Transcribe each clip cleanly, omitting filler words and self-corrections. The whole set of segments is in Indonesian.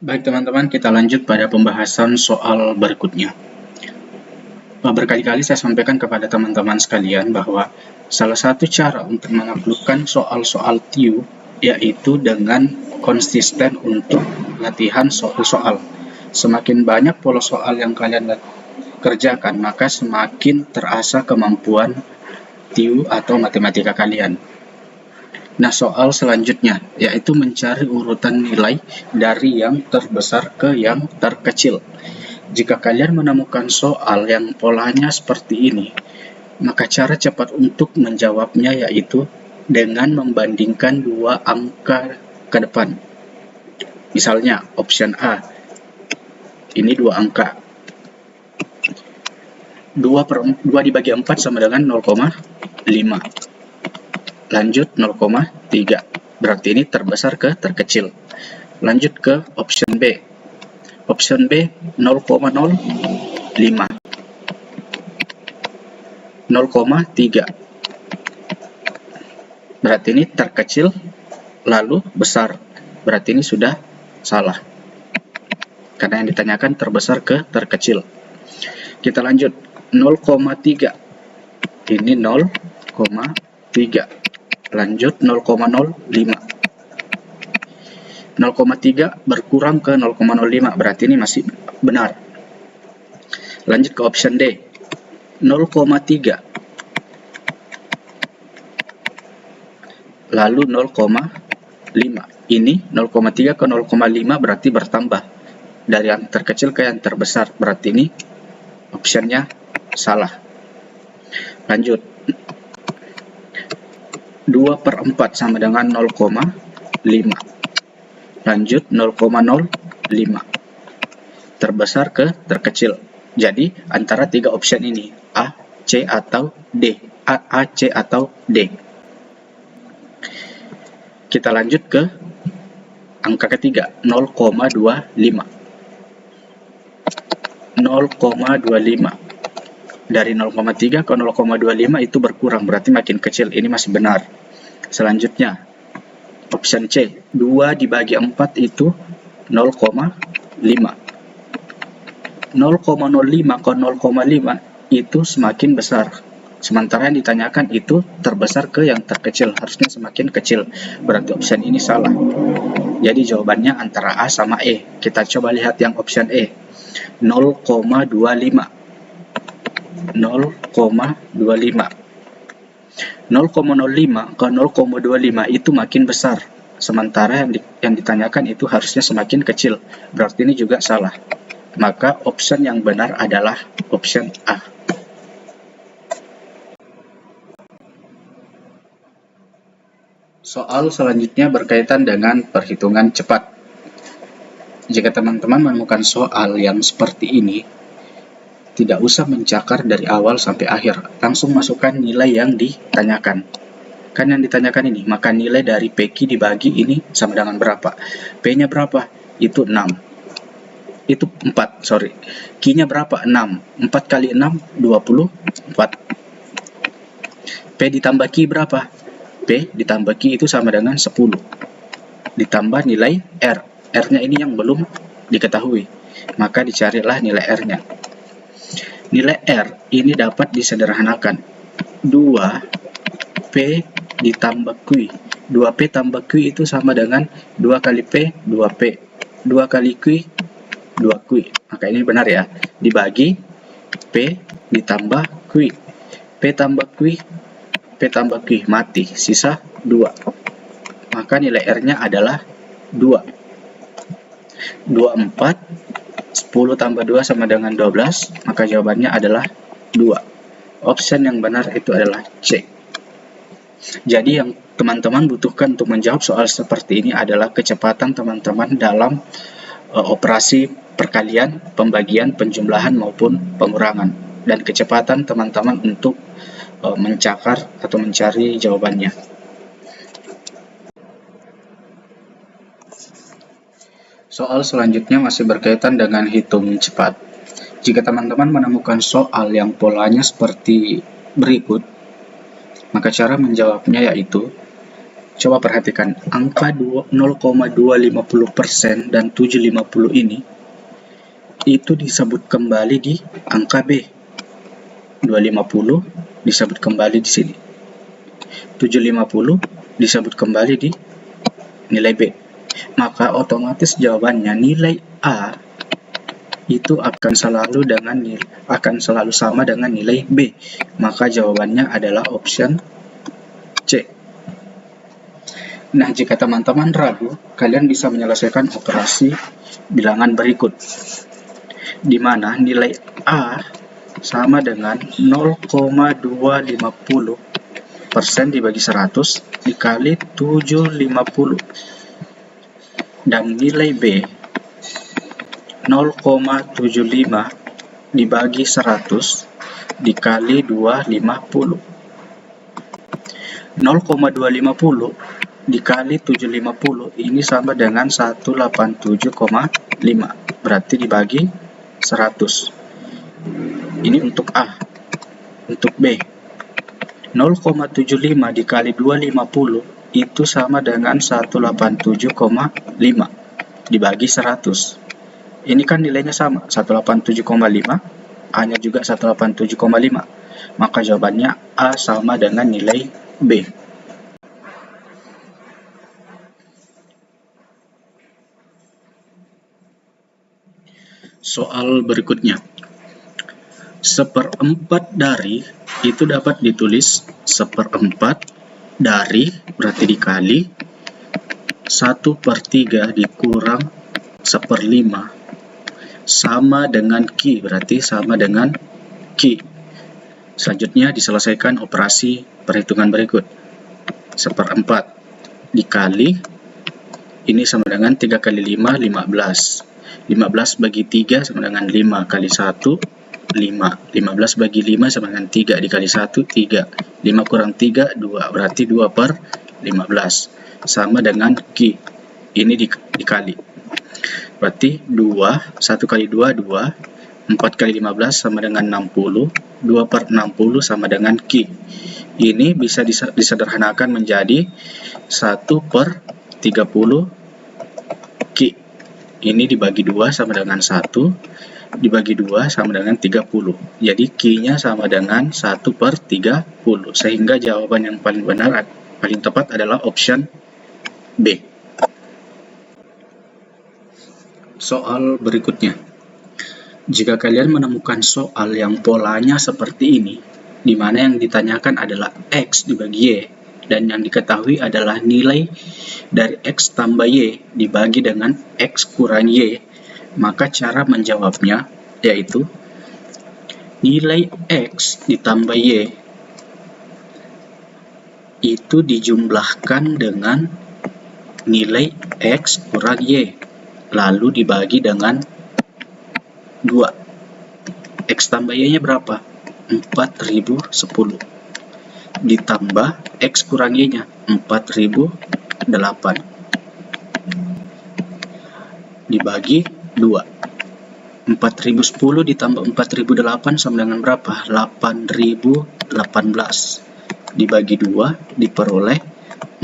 Baik teman-teman, kita lanjut pada pembahasan soal berikutnya. Berkali-kali saya sampaikan kepada teman-teman sekalian bahwa salah satu cara untuk menaklukkan soal-soal TIU yaitu dengan konsisten untuk latihan soal. Semakin banyak pola soal yang kalian kerjakan, maka semakin terasa kemampuan TIU atau matematika kalian. Nah, soal selanjutnya yaitu mencari urutan nilai dari yang terbesar ke yang terkecil. Jika kalian menemukan soal yang polanya seperti ini, maka cara cepat untuk menjawabnya yaitu dengan membandingkan dua angka ke depan. Misalnya, option A, ini dua angka. 2 dibagi 4 sama dengan 0,5. Lanjut 0,3. Berarti ini terbesar ke terkecil. Lanjut ke option B. Option B 0,05. 0,3. Berarti ini terkecil lalu besar. Berarti ini sudah salah. Karena yang ditanyakan terbesar ke terkecil. Kita lanjut 0,3. Ini 0,3. Lanjut 0,05. 0,3 berkurang ke 0,05, berarti ini masih benar. Lanjut ke option D. 0,3. Lalu 0,5. Ini 0,3 ke 0,5 berarti bertambah. Dari yang terkecil ke yang terbesar, berarti ini optionnya salah. Lanjut. 2/4 sama dengan 0,5. Lanjut 0,05. Terbesar ke terkecil. Jadi antara tiga option ini, A, C atau D. A, C atau D. Kita lanjut ke angka ketiga, 0,25. 0,25. Dari 0,3 ke 0,25 itu berkurang, berarti makin kecil. Ini masih benar. Selanjutnya, option C, 2 dibagi 4 itu 0,5. 0,05 ke 0,5 itu semakin besar. Sementara yang ditanyakan itu terbesar ke yang terkecil, harusnya semakin kecil. Berarti option ini salah. Jadi jawabannya antara A sama E. Kita coba lihat yang option E. 0,25. 0,25. 0,05 ke 0,25 itu makin besar. Sementara yang ditanyakan itu harusnya semakin kecil. Berarti ini juga salah. Maka option yang benar adalah option A. Soal selanjutnya berkaitan dengan perhitungan cepat. Jika teman-teman menemukan soal yang seperti ini, tidak usah mencakar dari awal sampai akhir, langsung masukkan nilai yang ditanyakan. Kan yang ditanyakan ini, maka nilai dari PQ dibagi ini sama dengan berapa? P-nya berapa? Itu 6. Itu 4, sorry. Q-nya berapa? 6. 4 kali 6, 24. P ditambah Q berapa? P ditambah Q itu sama dengan 10. Ditambah nilai R. R-nya ini yang belum diketahui. Maka dicarilah nilai R-nya. Nilai R ini dapat disederhanakan. 2P ditambah Q. 2P tambah Q itu sama dengan 2 kali P, 2P. 2 kali Q, 2Q. Maka ini benar ya. Dibagi P ditambah Q. P tambah Q, P tambah Q. Mati. Sisa 2. Maka nilai R-nya adalah 2. 24. 10 tambah 2 sama dengan 12, maka jawabannya adalah 2. Option yang benar itu adalah C. Jadi yang teman-teman butuhkan untuk menjawab soal seperti ini adalah kecepatan teman-teman dalam operasi perkalian, pembagian, penjumlahan maupun pengurangan, dan kecepatan teman-teman untuk mencakar atau mencari jawabannya. Soal selanjutnya masih berkaitan dengan hitung cepat. Jika teman-teman menemukan soal yang polanya seperti berikut, maka cara menjawabnya yaitu Coba perhatikan, angka 0,250% dan 750 ini itu disebut kembali di angka B. 250 disebut kembali di sini. 750 disebut kembali di nilai B. Maka otomatis jawabannya nilai A itu akan selalu sama dengan nilai B. Maka jawabannya adalah option C. Nah, jika teman-teman ragu, kalian bisa menyelesaikan operasi bilangan berikut, di mana nilai A sama dengan 0,250% dibagi 100 dikali 750, dan nilai B 0,75 dibagi 100 dikali 250. 0,250 dikali 750 ini sama dengan 187,5, berarti dibagi 100. Ini untuk A. Untuk B, 0,75 dikali 250 itu sama dengan 187,5 dibagi 100. Ini kan nilainya sama, 187,5, A-nya juga 187,5. Maka jawabannya A sama dengan nilai B. Soal berikutnya. 1/4 dari itu dapat ditulis 1/4 dari berarti dikali 1/3 dikurang 1/5 sama dengan Q, berarti sama dengan Q. Selanjutnya diselesaikan operasi perhitungan berikut. 1/4 dikali, ini sama dengan 3 kali 5, 15. 15 bagi 3 sama dengan 5 kali 1, 5. 15 bagi 5 sama dengan 3 dikali 1, 3. 5 kurang 3, 2. Berarti 2/15. Sama dengan Q. Ini dikali. Berarti 2, 1 kali 2, 2. 4 kali 15 sama dengan 60. 2/60 sama dengan Q. Ini bisa disederhanakan menjadi 1/30 Q. Ini dibagi 2 sama dengan 1, dibagi 2 sama dengan 30. Jadi Q-nya sama dengan 1/30. Sehingga jawaban yang paling benar, paling tepat adalah option B. Soal berikutnya. Jika kalian menemukan soal yang polanya seperti ini, di mana yang ditanyakan adalah X dibagi Y, dan yang diketahui adalah nilai dari X tambah Y dibagi dengan X kurang Y, maka cara menjawabnya yaitu nilai X ditambah Y itu dijumlahkan dengan nilai X kurang Y, lalu dibagi dengan 2. X tambah Y-nya berapa? 4010. Ditambah X kurang Y-nya 4008 dibagi 2. 4010 ditambah 4008 sama dengan berapa? 8018 dibagi 2 diperoleh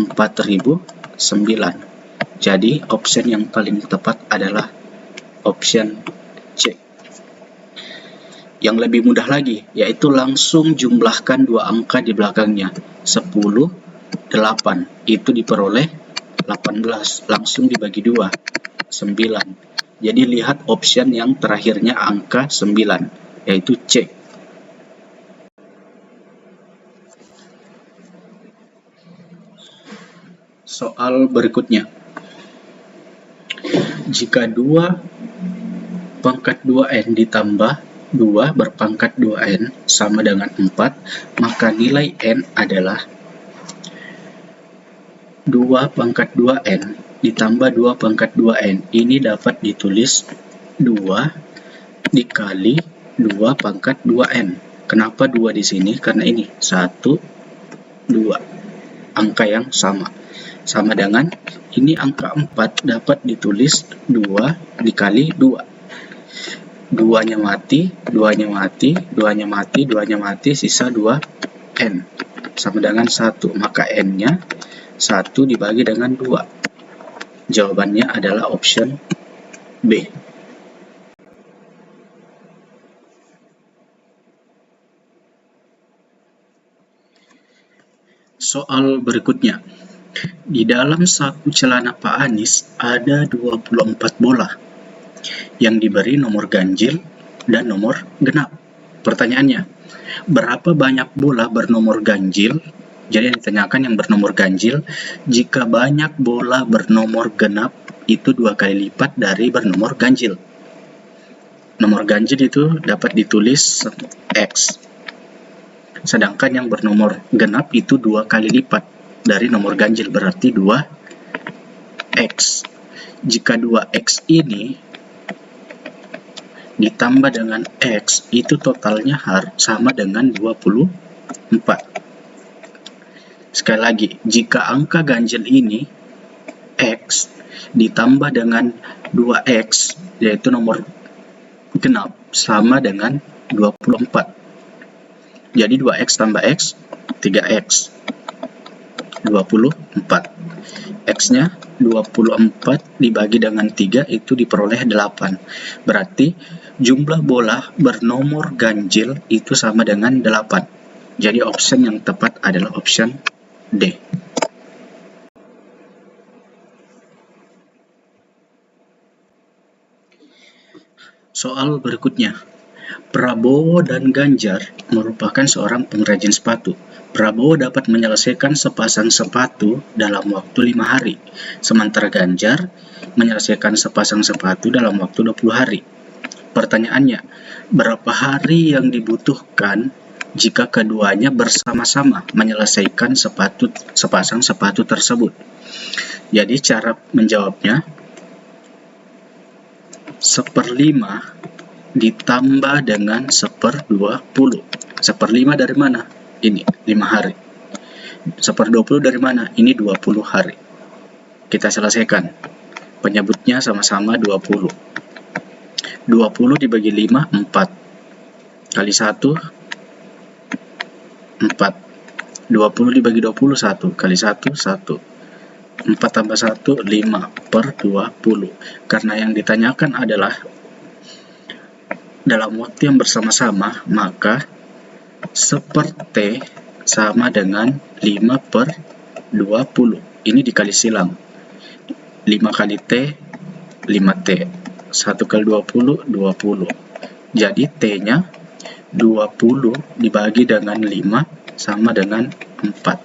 4009. Jadi option yang paling tepat adalah option C. Yang lebih mudah lagi, yaitu langsung jumlahkan dua angka di belakangnya. 10, 8. Itu diperoleh 18. Langsung dibagi 2. 9. Jadi lihat option yang terakhirnya angka 9, yaitu C. Soal berikutnya. Jika 2 pangkat 2n ditambah 2 berpangkat 2n sama dengan 4, maka nilai n adalah 2 pangkat 2n ditambah 2 pangkat 2n. Ini dapat ditulis 2 dikali 2 pangkat 2n. Kenapa 2 di sini? Karena ini 1, 2. Angka yang sama. Sama dengan ini angka 4 dapat ditulis 2 dikali 2. 2-nya mati, 2-nya mati, 2-nya mati, 2-nya mati, sisa 2n sama dengan 1. Maka n-nya 1 dibagi dengan 2. Jawabannya adalah option B. Soal berikutnya. Di dalam saku celana Pak Anis ada 24 bola yang diberi nomor ganjil dan nomor genap. Pertanyaannya, berapa banyak bola bernomor ganjil? Jadi yang ditanyakan yang bernomor ganjil, jika banyak bola bernomor genap itu 2 kali lipat dari bernomor ganjil. Nomor ganjil itu dapat ditulis X. Sedangkan yang bernomor genap itu 2 kali lipat dari nomor ganjil, berarti 2X. Jika 2X ini ditambah dengan X, itu totalnya sama dengan 24. Sekali lagi, jika angka ganjil ini X ditambah dengan 2X, yaitu nomor genap, sama dengan 24. Jadi 2X tambah X, 3X, 24. X-nya 24 dibagi dengan 3 itu diperoleh 8. Berarti jumlah bola bernomor ganjil itu sama dengan 8. Jadi option yang tepat adalah option D. Soal berikutnya. Prabowo dan Ganjar merupakan seorang pengrajin sepatu. Prabowo dapat menyelesaikan sepasang sepatu dalam waktu 5 hari, sementara Ganjar menyelesaikan sepasang sepatu dalam waktu 20 hari. Pertanyaannya, berapa hari yang dibutuhkan jika keduanya bersama-sama menyelesaikan sepasang sepatu tersebut? Jadi cara menjawabnya, 1/5 ditambah dengan 1/20. 1/5 dari mana? Ini 5 hari. 1/20 dari mana? Ini 20 hari. Kita selesaikan. Penyebutnya sama-sama 20. 20 dibagi 5, 4. Kali 1, 4. 20 dibagi 20, 1. Kali 1, 1. 4 tambah 1, 5/20. Karena yang ditanyakan adalah dalam waktu yang bersama-sama, maka 1/T sama dengan 5/20. Ini dikali silang. 5 kali T, 5T. 1 kali 20, 20. Jadi T-nya 20 dibagi dengan 5 sama dengan 4.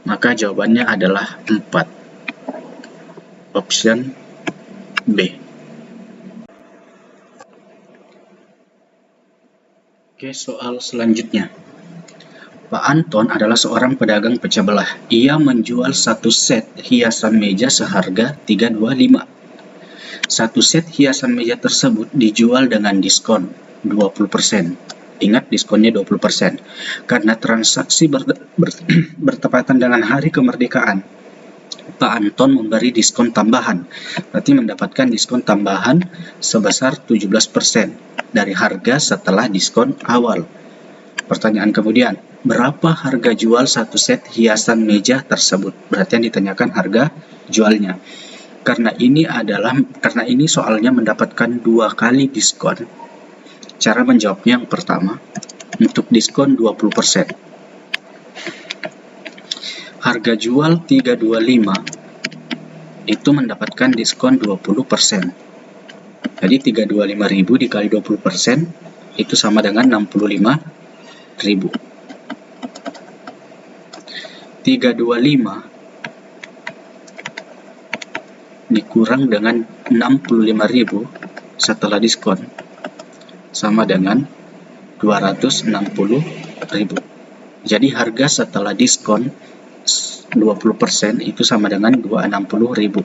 Maka jawabannya adalah 4. Option B. Oke, soal selanjutnya. Pak Anton adalah seorang pedagang pecah belah. Ia menjual satu set hiasan meja seharga 325. Satu set hiasan meja tersebut dijual dengan diskon 20%. Ingat, diskonnya 20%. Karena transaksi bertepatan dengan hari kemerdekaan, Pak Anton memberi diskon tambahan. Berarti mendapatkan diskon tambahan sebesar 17% dari harga setelah diskon awal. Pertanyaan kemudian, berapa harga jual satu set hiasan meja tersebut? Berarti yang ditanyakan harga jualnya. Karena ini soalnya mendapatkan 2 kali diskon. Cara menjawabnya yang pertama, untuk diskon 20%. Harga jual 325 itu mendapatkan diskon 20%. Jadi 325.000 dikali 20% itu sama dengan 65.000. 325 dikurang dengan 65.000 setelah diskon sama dengan 260.000. Jadi harga setelah diskon 20% itu sama dengan 260.000.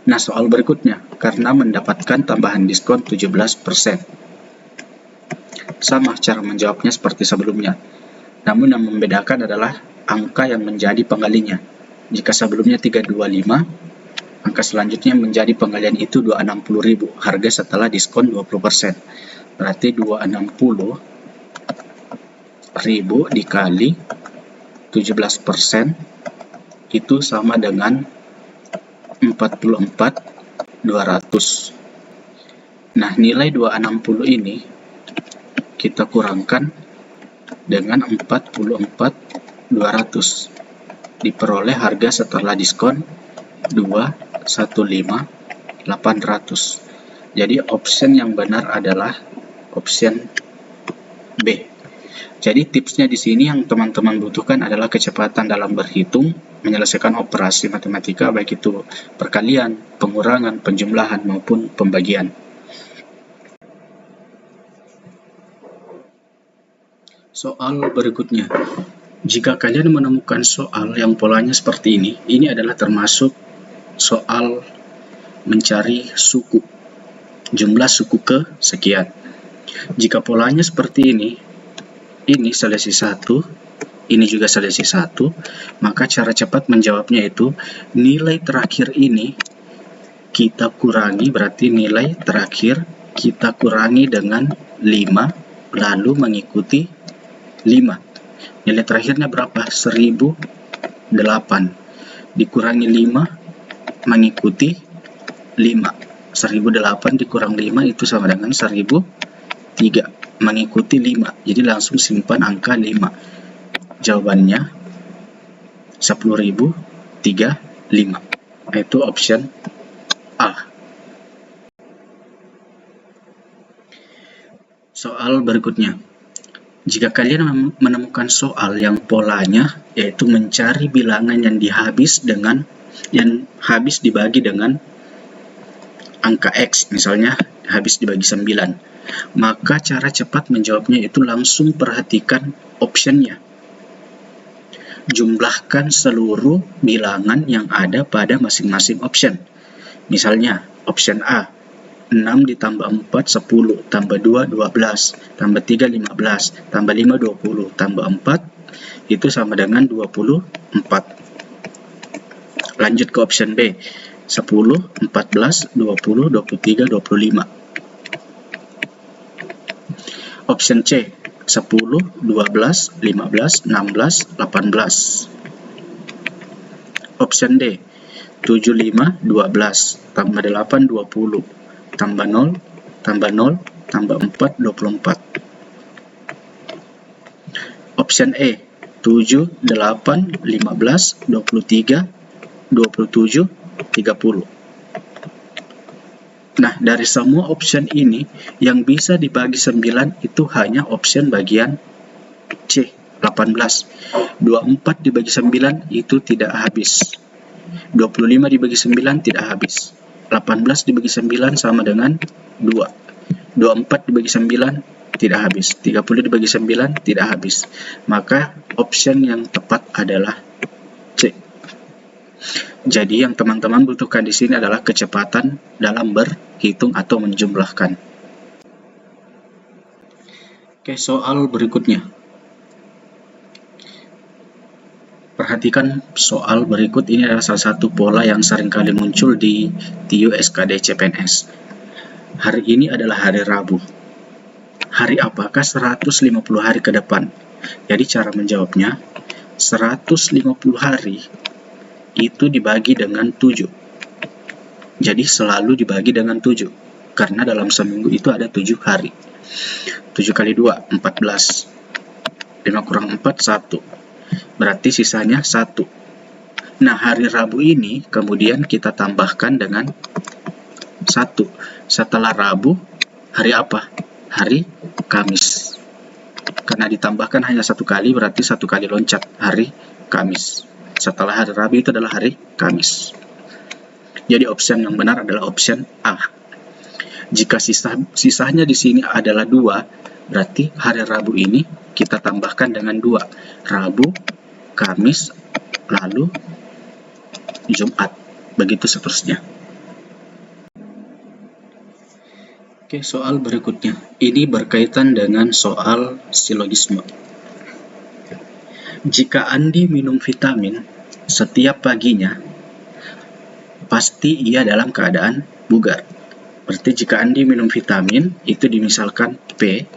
Nah, soal berikutnya, karena mendapatkan tambahan diskon 17%. Sama cara menjawabnya seperti sebelumnya. Namun yang membedakan adalah angka yang menjadi pengalinya. Jika sebelumnya 325, angka selanjutnya menjadi pengalian itu 260.000, harga setelah diskon 20%. Berarti 260.000 dikali 17% itu sama dengan 44.200. Nah, nilai 260 ini kita kurangkan dengan 44.200. Diperoleh harga setelah diskon 215.800. Jadi option yang benar adalah option B. Jadi tipsnya di sini yang teman-teman butuhkan adalah kecepatan dalam berhitung, menyelesaikan operasi matematika baik itu perkalian, pengurangan, penjumlahan maupun pembagian. Soal berikutnya. Jika kalian menemukan soal yang polanya seperti ini adalah termasuk soal mencari suku. Jumlah suku ke sekian. Jika polanya seperti ini selisih 1, ini juga selisih 1, maka cara cepat menjawabnya itu nilai terakhir ini kita kurangi, berarti nilai terakhir kita kurangi dengan 5, lalu mengikuti 5. Nilai terakhirnya berapa? 1008 dikurangi 5 mengikuti 5. 1008 dikurang 5 itu sama dengan 1003 mengikuti 5. Jadi langsung simpan angka 5. Jawabannya 10.035. Itu option A. Soal berikutnya. Jika kalian menemukan soal yang polanya yaitu mencari bilangan yang habis dibagi dengan angka X, misalnya habis dibagi 9, maka cara cepat menjawabnya itu langsung perhatikan optionnya. Jumlahkan seluruh bilangan yang ada pada masing-masing option. Misalnya option A, 6 ditambah 4, 10, tambah 2, 12, tambah 3, 15, tambah 5, 20, tambah 4, itu sama dengan 24. Lanjut ke option B, 10, 14, 20, 23, 25. Option C, 10, 12, 15, 16, 18. Option D, 7, 5, 12, tambah 8, 20. Tambah 0, tambah 0, tambah 4, 24. Option E, 7, 8, 15, 23, 27, 30. Nah, dari semua option ini, yang bisa dibagi 9 itu hanya option bagian C, 18. 24 dibagi 9 itu tidak habis. 25 dibagi 9 tidak habis. 18 dibagi 9 sama dengan 2. 24 dibagi 9 tidak habis. 30 dibagi 9 tidak habis. Maka option yang tepat adalah C. Jadi yang teman-teman butuhkan di sini adalah kecepatan dalam berhitung atau menjumlahkan. Oke, soal berikutnya. Perhatikan soal berikut, ini adalah salah satu pola yang seringkali muncul di TIU SKD CPNS. Hari ini adalah hari Rabu. Hari apakah 150 hari ke depan? Jadi cara menjawabnya, 150 hari itu dibagi dengan 7. Jadi selalu dibagi dengan 7. Karena dalam seminggu itu ada 7 hari. 7 kali 2, 14. 5 kurang 4, 1. Berarti sisanya 1. Nah, hari Rabu ini kemudian kita tambahkan dengan 1. Setelah Rabu, hari apa? Hari Kamis. Karena ditambahkan hanya 1 kali, berarti 1 kali loncat, hari Kamis. Setelah hari Rabu itu adalah hari Kamis. Jadi option yang benar adalah option A. Jika sisanya di sini adalah 2, berarti hari Rabu ini kita tambahkan dengan 2. Rabu, Kamis, lalu Jumat. Begitu seterusnya. Oke, soal berikutnya. Ini berkaitan dengan soal silogisme. Jika Andi minum vitamin setiap paginya, pasti ia dalam keadaan bugar. Berarti jika Andi minum vitamin, itu dimisalkan P,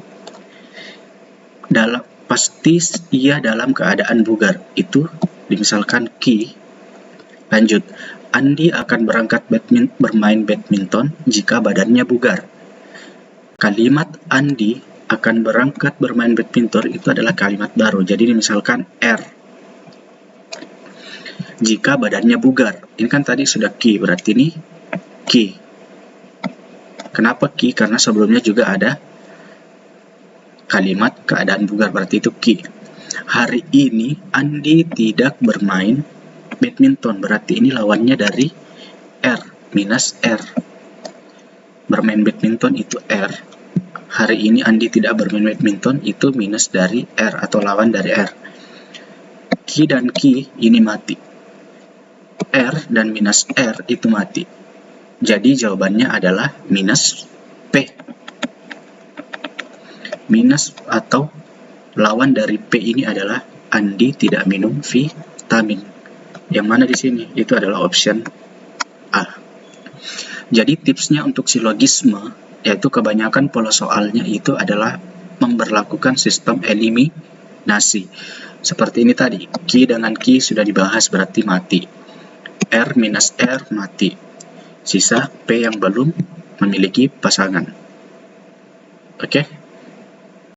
pasti ia dalam keadaan bugar. Itu dimisalkan Q, Lanjut, Andi akan berangkat bermain badminton jika badannya bugar. Kalimat Andi akan berangkat bermain badminton itu adalah kalimat baru. Jadi misalkan R. Jika badannya bugar. Ini kan tadi sudah ki, berarti ini ki. Kenapa ki? Karena sebelumnya juga ada kalimat keadaan bugar, berarti itu ki. Hari ini Andi tidak bermain badminton, berarti ini lawannya dari R, minus R. Bermain badminton itu R. Hari ini Andi tidak bermain badminton itu minus dari R atau lawan dari R. Ki dan ki ini mati. R dan minus R itu mati. Jadi jawabannya adalah minus P. Minus atau lawan dari P ini adalah Andi tidak minum vitamin. Yang mana di sini? Itu adalah option A. Jadi tipsnya untuk silogisme, yaitu kebanyakan pola soalnya itu adalah memberlakukan sistem eliminasi. Seperti ini tadi, ki dengan ki sudah dibahas berarti mati. R minus R mati. Sisa P yang belum memiliki pasangan. Oke?